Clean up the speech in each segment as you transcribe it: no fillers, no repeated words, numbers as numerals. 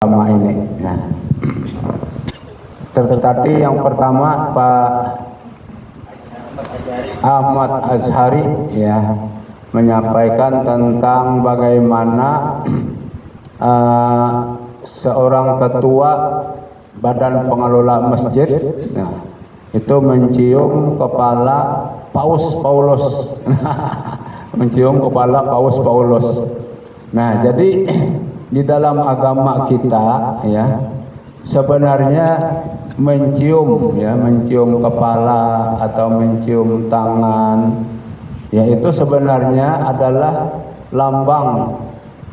agama ini. Nah, tadi yang pertama Pak Ahmad Azhari ya menyampaikan tentang bagaimana seorang ketua badan pengelola masjid, nah, itu mencium kepala Paus Paulus, mencium kepala Paus Paulus. Nah, jadi di dalam agama kita ya sebenarnya mencium kepala atau mencium tangan ya itu sebenarnya adalah lambang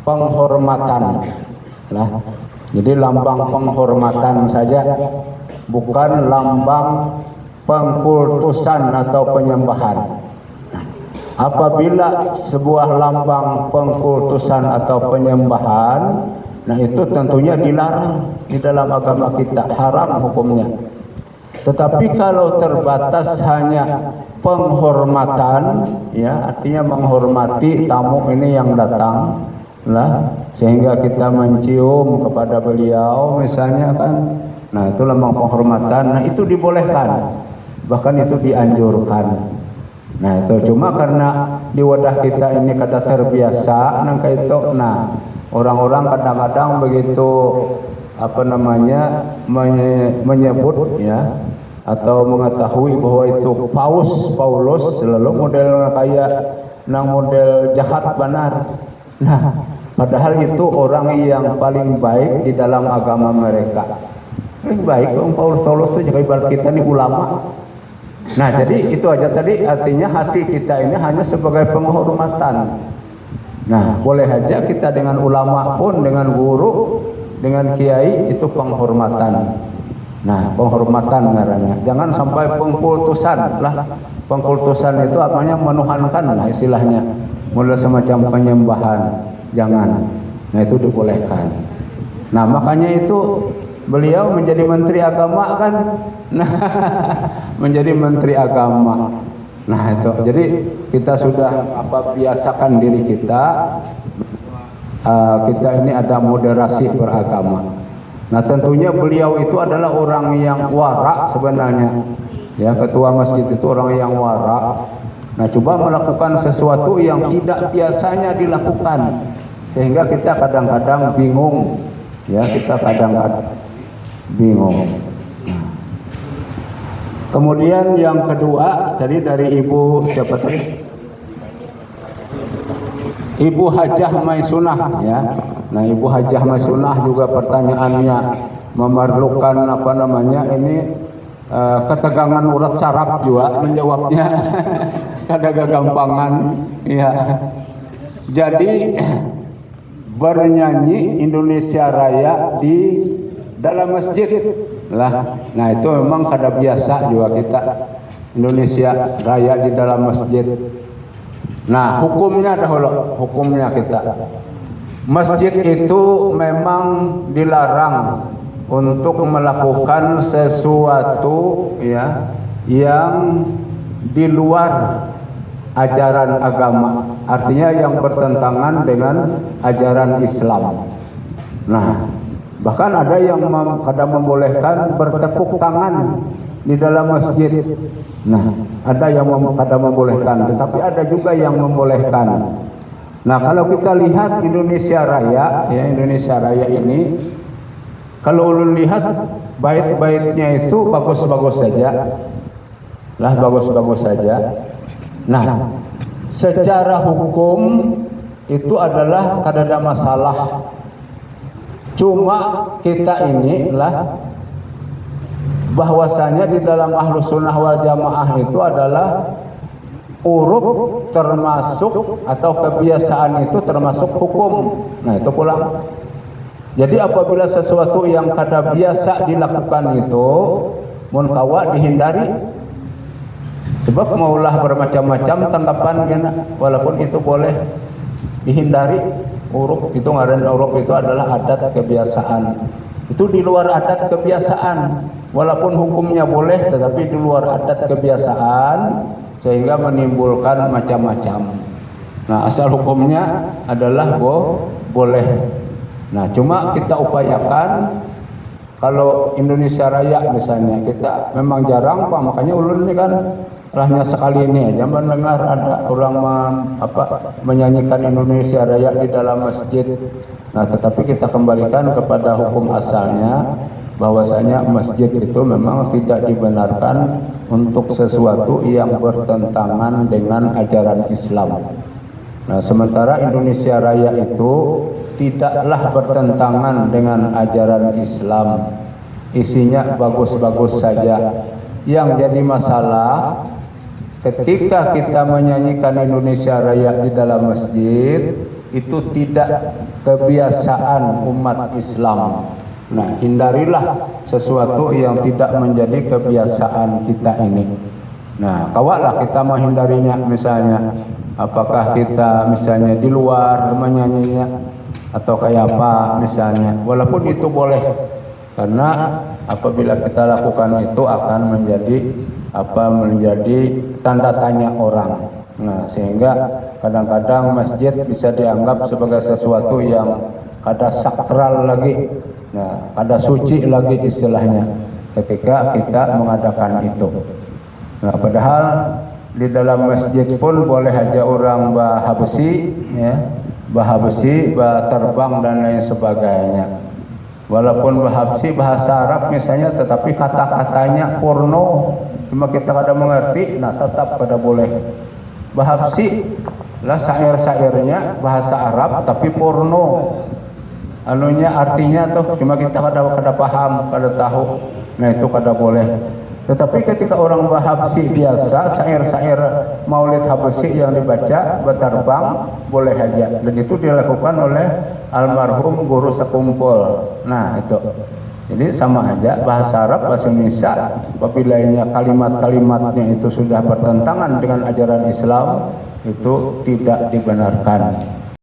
penghormatan lah. Jadi lambang penghormatan saja, bukan lambang pengkultusan atau penyembahan. Apabila sebuah lambang pengkultusan atau penyembahan, nah itu tentunya dilarang di dalam agama kita, haram hukumnya. Tetapi kalau terbatas hanya penghormatan, ya artinya menghormati tamu ini yang datang, lah sehingga kita mencium kepada beliau misalnya kan, nah itu lambang penghormatan, nah itu dibolehkan, bahkan itu dianjurkan. Nah itu cuma karena di wadah kita ini kata terbiasa nangka itu, nah orang-orang kadang-kadang begitu menyebut ya atau mengetahui bahwa itu Paus Paulus selalu model kayak nang model jahat benar. Nah padahal itu orang yang paling baik di dalam agama mereka. Paling baik orang Paulus itu jaga ibarat kita ini ulama. Nah jadi itu aja tadi, artinya hati kita ini hanya sebagai penghormatan. Nah boleh aja kita dengan ulama pun, dengan guru, dengan kiai itu penghormatan. Nah penghormatan ngarannya, jangan sampai pengkultusan lah. Pengkultusan itu artinya menuhankan lah istilahnya, mulai semacam penyembahan, jangan. Nah itu dibolehkan. Nah makanya itu beliau menjadi menteri agama kan. Nah menjadi menteri agama. Nah itu jadi kita sudah biasakan diri kita, kita ini ada moderasi beragama. Nah tentunya beliau itu adalah orang yang warak sebenarnya ya, ketua masjid itu orang yang warak. Nah coba melakukan sesuatu yang tidak biasanya dilakukan sehingga kita kadang-kadang bingung ya, kita kadang-kadang bingung. Kemudian yang kedua tadi dari Ibu siapa tadi? Ibu Hajah Maisunah ya. Nah Ibu Hajah Maisunah juga pertanyaannya memerlukan ini ketegangan urat saraf juga menjawabnya. Kadang gampangan ya. Jadi bernyanyi Indonesia Raya di dalam masjid lah. Nah itu memang kada biasa juga kita Indonesia Raya di dalam masjid. Nah hukumnya dahulu, hukumnya kita masjid itu memang dilarang untuk melakukan sesuatu ya yang di luar ajaran agama, artinya yang bertentangan dengan ajaran Islam. Nah bahkan ada yang kadang membolehkan bertepuk tangan di dalam masjid. Nah ada yang kadang membolehkan, tetapi ada juga yang membolehkan. Nah kalau kita lihat Indonesia Raya ya, Indonesia Raya ini kalau ulun lihat bait-baitnya itu bagus-bagus saja lah, bagus-bagus saja. Nah secara hukum itu adalah kada ada masalah. Cuma kita ini lah bahwasanya di dalam Ahlus Sunnah wal Jamaah itu adalah uruf termasuk atau kebiasaan itu termasuk hukum. Nah itu pulang. Jadi apabila sesuatu yang kada biasa dilakukan itu mun kawa dihindari. Sebab maulah bermacam-macam tanggapan kena, walaupun itu boleh dihindari. Uruf itu ngaran uruf itu adalah adat kebiasaan. Itu di luar adat kebiasaan. Walaupun hukumnya boleh tetapi di luar adat kebiasaan sehingga menimbulkan macam-macam. Nah, asal hukumnya adalah boleh. Nah, cuma kita upayakan kalau Indonesia Raya misalnya, kita memang jarang Pak, makanya ulun ini kan lahnya sekali ini aja mendengar ada orang menyanyikan Indonesia Raya di dalam masjid. Nah, tetapi kita kembalikan kepada hukum asalnya, bahwasanya masjid itu memang tidak dibenarkan untuk sesuatu yang bertentangan dengan ajaran Islam. Nah, sementara Indonesia Raya itu tidaklah bertentangan dengan ajaran Islam. Isinya bagus-bagus saja. Yang jadi masalah ketika kita menyanyikan Indonesia Raya di dalam masjid, itu tidak kebiasaan umat Islam. Nah, hindarilah sesuatu yang tidak menjadi kebiasaan kita ini. Nah, kawaklah kita menghindarinya, misalnya apakah kita misalnya di luar menyanyinya atau kayak apa misalnya, walaupun itu boleh, karena apabila kita lakukan itu akan menjadi tanda tanya orang. Nah, sehingga kadang-kadang masjid bisa dianggap sebagai sesuatu yang kada sakral lagi, nah, kada suci lagi istilahnya ketika kita mengadakan itu. Nah, padahal di dalam masjid pun boleh aja orang bahabesi, ya, bahabesi, terbang dan lain sebagainya. Walaupun bahabesi bahasa Arab misalnya, tetapi kata-katanya porno, cuma kita kada mengerti, nah tetap pada boleh. Bahabesi lah syair-syairnya bahasa Arab tapi porno, anunya artinya tuh cuma kita kada paham, kada tahu, nah itu kada boleh. Tetapi ketika orang Habsyi biasa, syair-syair Maulid Habsyi yang dibaca berterbang boleh aja, dan itu dilakukan oleh almarhum guru sekumpul. Nah itu, jadi sama aja bahasa Arab, bahasa Indonesia, apabila kalimat-kalimatnya itu sudah bertentangan dengan ajaran Islam, itu tidak dibenarkan.